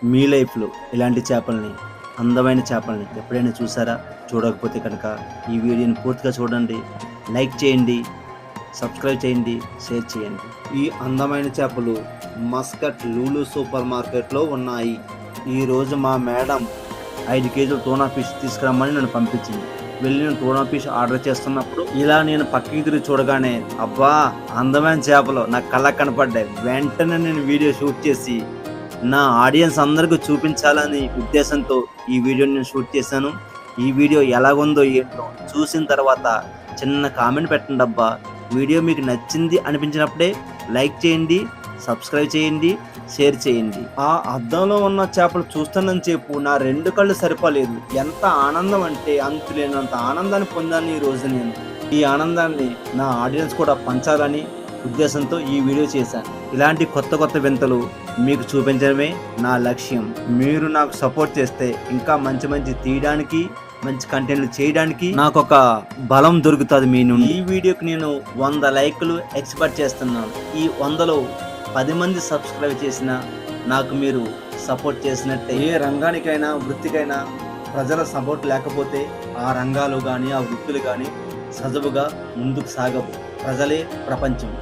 మీ లైఫ్లో ఇలాంటి చేపల్ని, అందమైన చేపల్ని ఎప్పుడైనా చూసారా? చూడకపోతే కనుక ఈ వీడియోని పూర్తిగా చూడండి, లైక్ చేయండి, సబ్స్క్రైబ్ చేయండి, షేర్ చేయండి. ఈ అందమైన చేపలు మస్కట్ లూలు సూపర్ మార్కెట్లో ఉన్నాయి. ఈరోజు మా మేడం 5 కేజీల టూనా ఫిష్ తీసుకురమ్మని నన్ను పంపించింది. వెళ్ళి నేను టూనా ఫిష్ ఆర్డర్ చేస్తున్నప్పుడు ఇలా నేను పక్కకి తిరిగి చూడగానే అబ్బా అందమైన చేపలు నా కళ్ళకు కనపడ్డాయి. వెంటనే నేను వీడియో షూట్ చేసి నా ఆడియన్స్ అందరికీ చూపించాలని ఉద్దేశంతో ఈ వీడియోని నేను షూట్ చేశాను. ఈ వీడియో ఎలాగుందో ఏంటో చూసిన తర్వాత చిన్న కామెంట్ పెట్టండి అబ్బా. వీడియో మీకు నచ్చింది అనిపించినప్పుడే లైక్ చేయండి, సబ్స్క్రైబ్ చేయండి, షేర్ చేయండి. ఆ అద్దంలో ఉన్న చేపలు చూస్తున్నంత సేపు నా 2 కళ్ళు సరిపోలేదు. ఎంత ఆనందం అంటే అంతులేనంత ఆనందాన్ని పొందాను ఈ రోజు నేను. ఈ ఆనందాన్ని నా ఆడియన్స్ కూడా పంచాలని ఉద్దేశంతో ఈ వీడియో చేశాను. ఇలాంటి కొత్త కొత్త వింతలు మీకు చూపించడమే నా లక్ష్యం. మీరు నాకు సపోర్ట్ చేస్తే ఇంకా మంచి మంచి తీయడానికి, మంచి కంటెంట్లు చేయడానికి నాకు ఒక బలం దొరుకుతుంది మీ నుండి. ఈ వీడియోకి నేను 100 లైకులు ఎక్స్పెక్ట్ చేస్తున్నాను. ఈ 100లో 10 మంది సబ్స్క్రైబ్ చేసిన నాకు మీరు సపోర్ట్ చేసినట్టే. ఏ రంగానికైనా వృత్తికైనా ప్రజల సపోర్ట్ లేకపోతే ఆ రంగాలు కానీ ఆ వృత్తులు కానీ సజవుగా ముందుకు సాగవు. ప్రజలే ప్రపంచం.